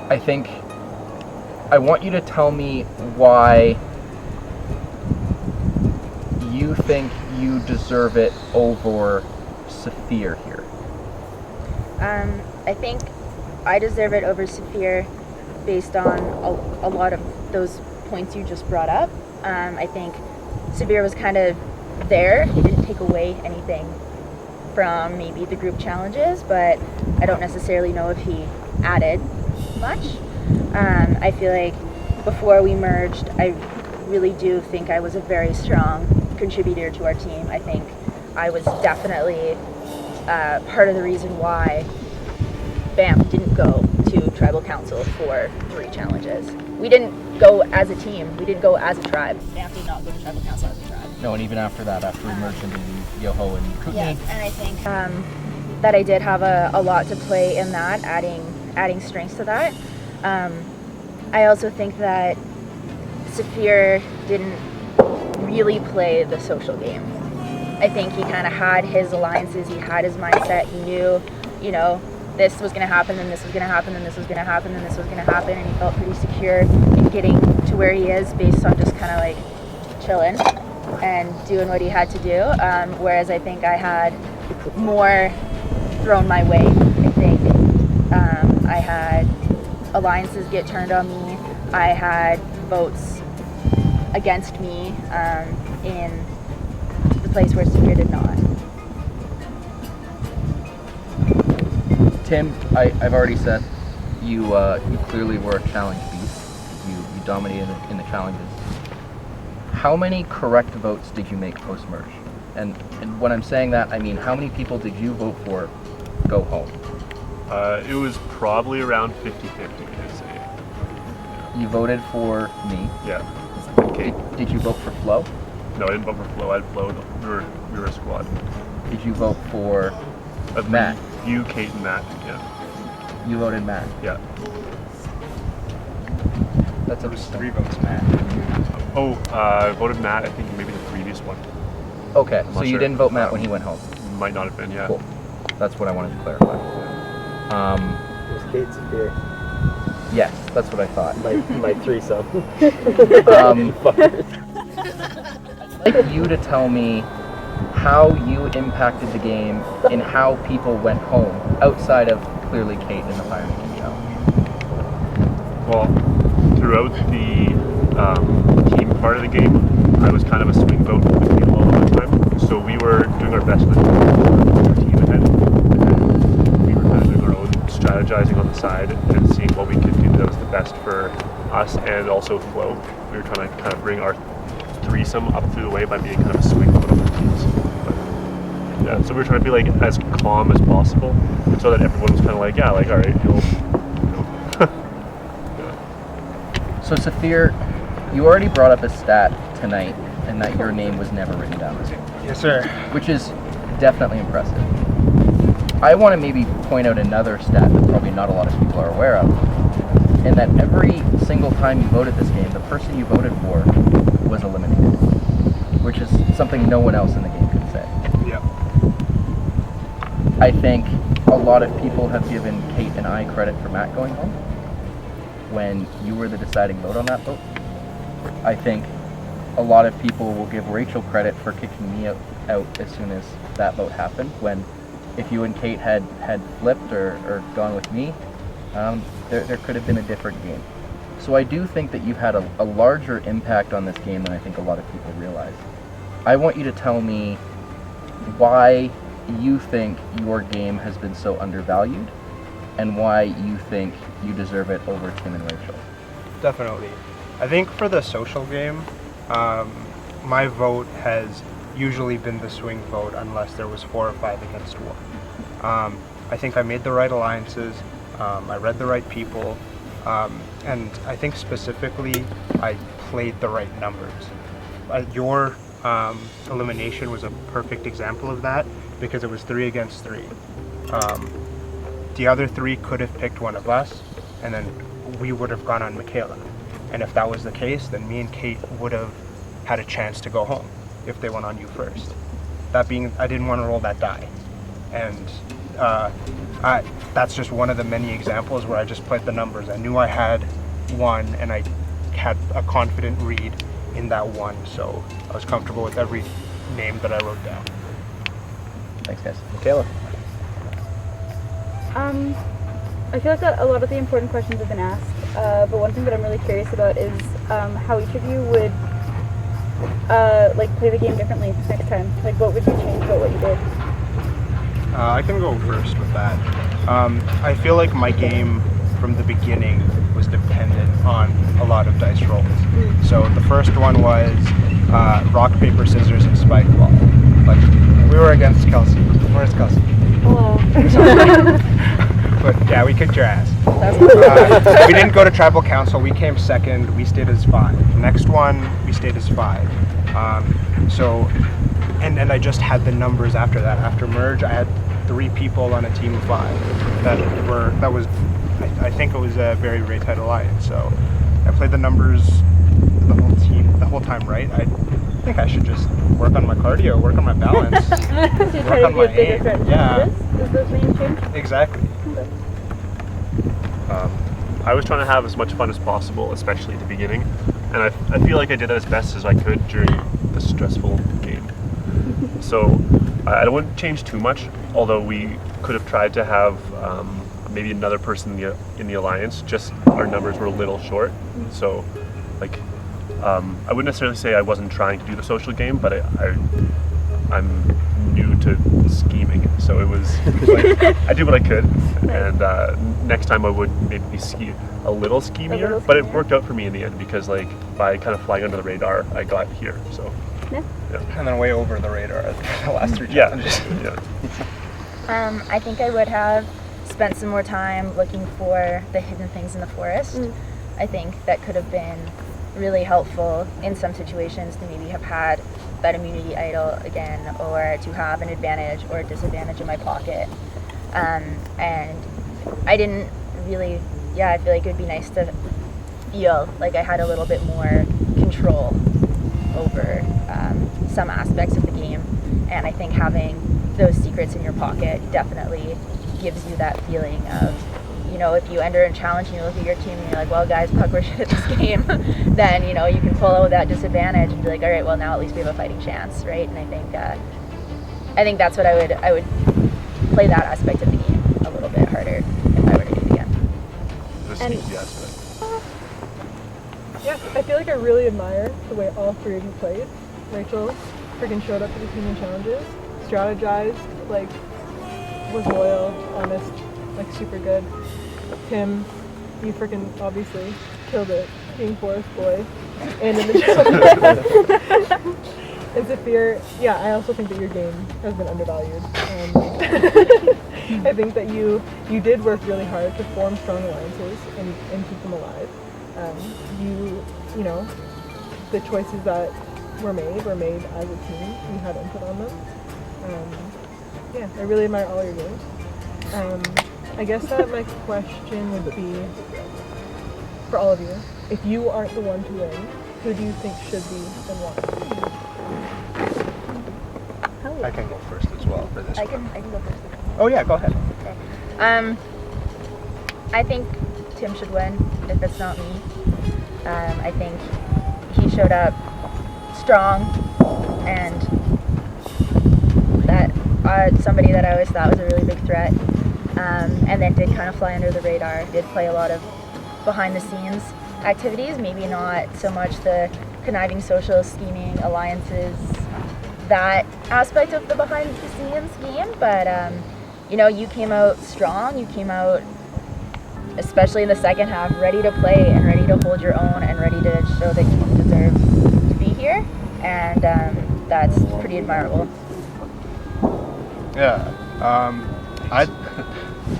I think I want you to tell me why you think you deserve it over Sear here.
I think I deserve it over Sear based on a lot of those points you just brought up. I think Sear was kind of there. He didn't take away anything from maybe the group challenges, but I don't necessarily know if he added much. I feel like before we merged, I really do think I was a very strong contributor to our team. I think I was definitely part of the reason why BAMF didn't go to Tribal Council for 3 challenges. We didn't go as a team. We didn't go as a tribe. BAMF did not go to Tribal Council as a tribe.
No, and even after that, after we merged into Yoho and Kootenai.
Yes, and I think that I did have a lot to play in that, adding strengths to that. I also think that Sear didn't really play the social game. I think he kind of had his alliances, he had his mindset, he knew, this was going to happen, and this was going to happen, and this was going to happen, and this was going to happen, and he felt pretty secure in getting to where he is based on just kind of like chilling and doing what he had to do. Whereas I think I had more thrown my way. I think I had alliances get turned on me. I had votes against me in the place where Sear did not.
Tim, I've already said you clearly were a challenge beast. You dominated in the challenges. How many correct votes did you make post-merge? And when I'm saying that, I mean how many people did you vote for go home?
It was probably around 50-50, I'd say. Yeah.
You voted for me.
Yeah.
Did you vote for Flo?
No, I didn't vote for Flo. I had Flo. We were a squad.
Did you vote for Matt?
You, Kate, and Matt. Yeah.
You voted Matt.
Yeah.
That's
It was 3 votes, Matt.
I voted Matt. I think maybe the previous one.
Okay, so you didn't vote Matt when he went home.
Might not have been. Yeah.
Cool. That's what I wanted to clarify.
It was Kate Sear.
Yes, that's what I thought.
My threesome.
I'd like you to tell me how you impacted the game and how people went home outside of clearly Kate in the Fireman Challenge.
Well, throughout the team part of the game, I was kind of a swing vote with people all the time. So we were doing our best to put our team ahead. And we were kind of doing our own strategizing on the side and seeing what we could do that was the best for us and also Flo. We were trying to kind of bring our threesome up through the way by being kind of a swing vote on the teams. But, yeah, so we were trying to be like as calm as possible so that everyone was kind of like, yeah, like, all right,
So Sear, you already brought up a stat tonight, and that your name was never written down.
Yes, sir.
Which is definitely impressive. I want to maybe point out another stat that probably not a lot of people are aware of, and that every single time you voted this game, the person you voted for was eliminated, which is something no one else in the game could say.
Yeah.
I think a lot of people have given Kate and I credit for Matt going home when you were the deciding vote on that vote. I think a lot of people will give Rachel credit for kicking me out as soon as that vote happened, when if you and Kate had flipped or gone with me, there could have been a different game. So I do think that you've had a larger impact on this game than I think a lot of people realize. I want you to tell me why you think your game has been so undervalued and why you think you deserve it over Tim and Rachel.
Definitely. I think for the social game, my vote has usually been the swing vote unless there was 4 or 5 against 1. I think I made the right alliances, I read the right people, and I think specifically I played the right numbers. Your elimination was a perfect example of that because it was 3 against 3. The other 3 could have picked one of us, and then we would have gone on Michaela. And if that was the case, then me and Kate would have had a chance to go home if they went on you first. That being, I didn't want to roll that die. And that's just one of the many examples where I just played the numbers. I knew I had 1, and I had a confident read in that 1, so I was comfortable with every name that I wrote down.
Thanks, guys. Michaela.
I feel like a lot of the important questions have been asked, but one thing that I'm really curious about is how each of you would like play the game differently next time. Like, what would you change about what you did?
I can go first with that. I feel like my game from the beginning was dependent on a lot of dice rolls. So the first one was rock, paper, scissors, and spike ball. Like, we were against Kelsey. Where's Kelsey?
Hello.
But yeah, we kicked your ass. We didn't go to tribal council. We came second. We stayed as 5. Next one, we stayed as 5. And I just had the numbers after that. After merge, I had 3 people on a team of 5. I think it was a very tight alliance. So I played the numbers the whole time right. I think I should just work on my cardio, work on my balance, work on my aim. Yeah.
Does those names change?
Exactly.
I was trying to have as much fun as possible, especially at the beginning, and I feel like I did as best as I could during the stressful game. So I wouldn't change too much, although we could have tried to have maybe another person in the alliance, just our numbers were a little short. So like I wouldn't necessarily say I wasn't trying to do the social game, but I'm new to scheming, so it was like, I did what I could, and next time I would maybe be a little schemier, but it worked out for me in the end because like by kind of flying under the radar, I got here. So
yeah. And then way over the radar the last 3 challenges.
Yeah.
I think I would have spent some more time looking for the hidden things in the forest. I think that could have been really helpful in some situations to maybe have had that immunity idol again, or to have an advantage or a disadvantage in my pocket. And I didn't really, I feel like it would be nice to feel like I had a little bit more control over some aspects of the game. And I think having those secrets in your pocket definitely gives you that feeling of, you know, if you enter a challenge and you look at your team and you're like, well guys, puck, we're shit at this game, then, you know, you can pull out that disadvantage and be like, all right, well now at least we have a fighting chance, right? And I think that's what I would play that aspect of the game a little bit harder if I were to do it again.
The sneaky aspect.
Yeah, I feel like I really admire the way all 3 of you played. Rachel freaking showed up to the team challenges, strategized, like, was loyal, honest, like super good. Tim, you freaking obviously killed it, being Forest Boy, and in the challenge. And Sear, yeah, I also think that your game has been undervalued. I think that you did work really hard to form strong alliances and keep them alive. You know, the choices that were made as a team. You had input on them. Yeah, I really admire all your games. I guess that my question would be, for all of you, if you aren't the one to win, who do you think should be and why?
I can go first as well for this
I
one.
can go first.
Oh yeah, go ahead.
Okay. I think Tim should win if it's not me. I think he showed up strong and that somebody that I always thought was a really big threat, and then did kind of fly under the radar, did play a lot of behind the scenes activities, maybe not so much the conniving social scheming alliances, that aspect of the behind the scenes game, but you know, you came out strong, you came out, especially in the second half, ready to play and ready to hold your own and ready to pretty admirable.
Yeah,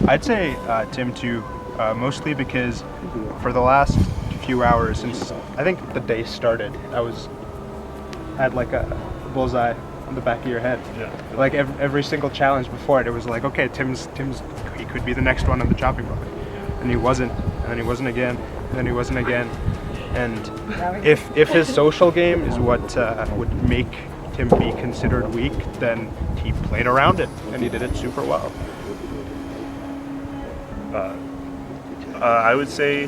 I'd say Tim too, mostly because for the last few hours since I think the day started, had like a bullseye on the back of your head.
Yeah.
Like every single challenge before it was like, okay, Tim's he could be the next one on the chopping block, and he wasn't, and then he wasn't again, and then he wasn't again, and if his social game is what would make Tim be considered weak, then he played around it and he did it super well.
I would say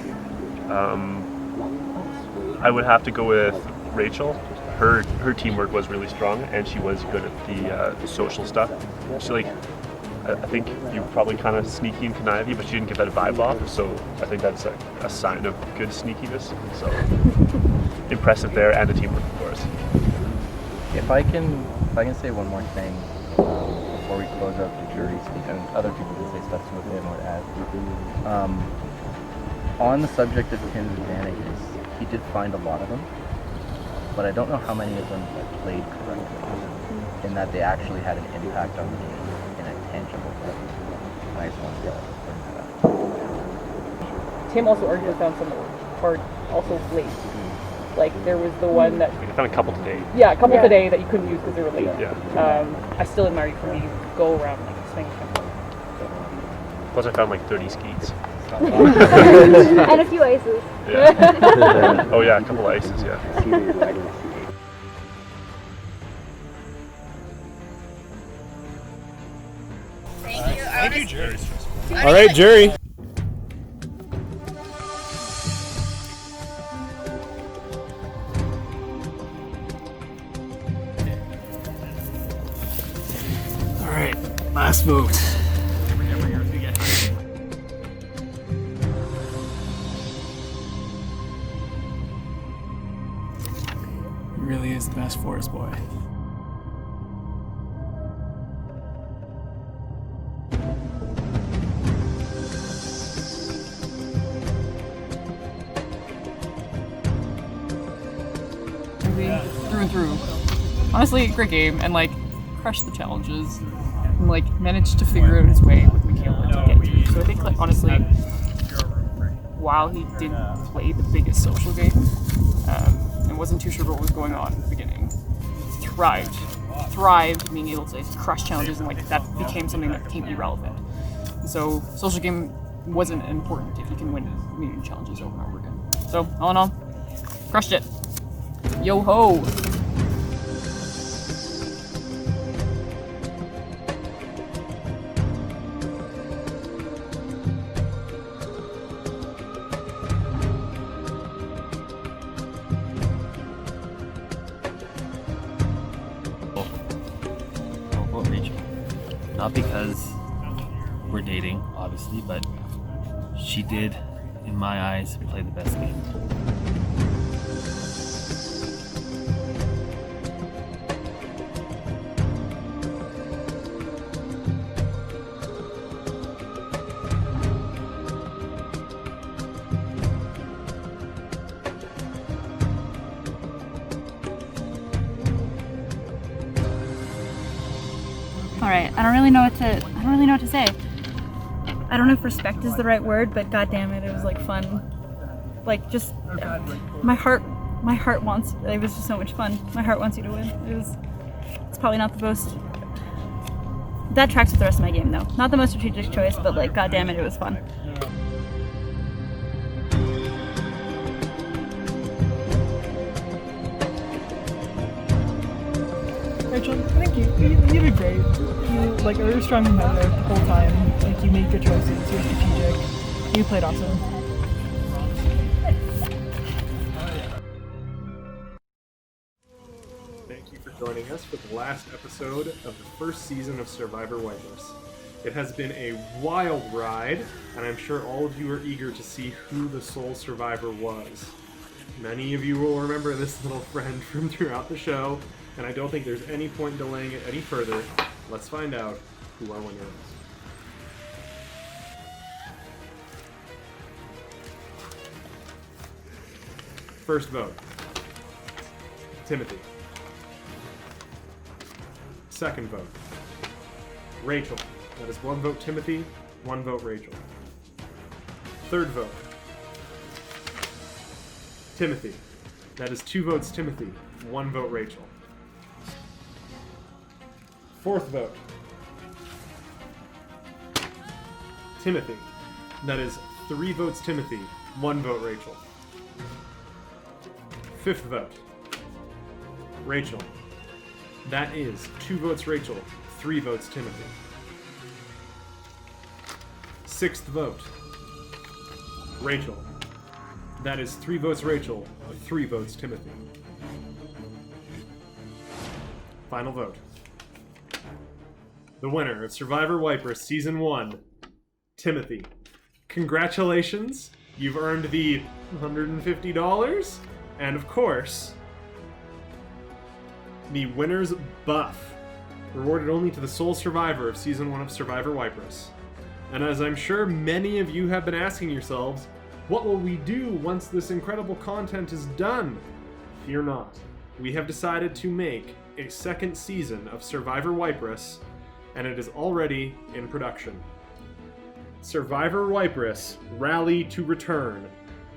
I would have to go with Rachel. Her teamwork was really strong, and she was good at the social stuff. She I think you probably kind of sneaky and conniving, but she didn't get that vibe off. So I think that's a sign of good sneakiness. So impressive there, and the teamwork, of course.
If I can say one more thing before we close out the jury speak, and other people can say stuff too if they have more to add. On the subject of Tim's advantages, he did find a lot of them, but I don't know how many of them played correctly, in that they actually had an impact on the game in a tangible way. And I just want to bring that up.
Tim also arguably found some hard, also late. Like there was the one that
I found a couple today.
Yeah, a couple today that you couldn't use because they were late.
Yeah.
I still admire you for being go around like swing.
Plus I found like 30 skeets.
And a few aces.
Yeah. Oh yeah, a couple ices, yeah.
Thank you, Jerry.
All right, jury.
All right, last vote. He really is the best forest boy.
Through and through. Honestly, great game, and like crushed the challenges, and like managed to figure out his way with Michaela to get through. So I think like honestly, while he didn't play the biggest social game, and wasn't too sure what was going on at the beginning, thrived being able to crush challenges, and like that became something that became irrelevant. And so social game wasn't important if you can win community challenges over and over again. So all in all, crushed it. Yo ho!
I'll vote Rachel. Not because we're dating, obviously, but she did, in my eyes, play the best game.
All right, I don't really know what to say. I don't know if respect is the right word, but goddamn it was like fun. Like just my heart wants. It was just so much fun. My heart wants you to win. It's probably not the most. That tracks with the rest of my game though. Not the most strategic choice, but like goddamn it was fun.
Rachel, thank you. You did great. You like were strong competitor the whole time. Like you made good choices. You were strategic. You played awesome.
Thank you for joining us for the last episode of the first season of Survivor Waiparous. It has been a wild ride, and I'm sure all of you are eager to see who the sole survivor was. Many of you will remember this little friend from throughout the show, and I don't think there's any point in delaying it any further. Let's find out who our winner is. First vote. Timothy. Second vote, Rachel. That is 1 vote Timothy, 1 vote Rachel. Third vote, Timothy. That is 2 votes Timothy, 1 vote Rachel. Fourth vote, Timothy. That is 3 votes Timothy, 1 vote Rachel. Fifth vote, Rachel. That is 2 votes Rachel, 3 votes Timothy. Sixth vote, Rachel. That is 3 votes Rachel, 3 votes Timothy. Final vote. The winner of Survivor Waiparous Season 1, Timothy. Congratulations, you've earned the $150, and of course, the winner's buff, rewarded only to the sole survivor of Season 1 of Survivor Waiparous. And as I'm sure many of you have been asking yourselves, what will we do once this incredible content is done? Fear not. We have decided to make a second season of Survivor Waiparous, and it is already in production. Survivor Waiparous, Rally to Return.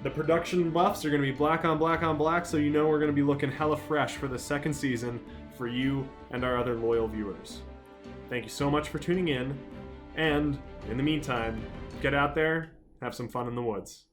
The production buffs are going to be black on black on black, so you know we're going to be looking hella fresh for the second season for you and our other loyal viewers. Thank you so much for tuning in, and in the meantime, get out there, have some fun in the woods.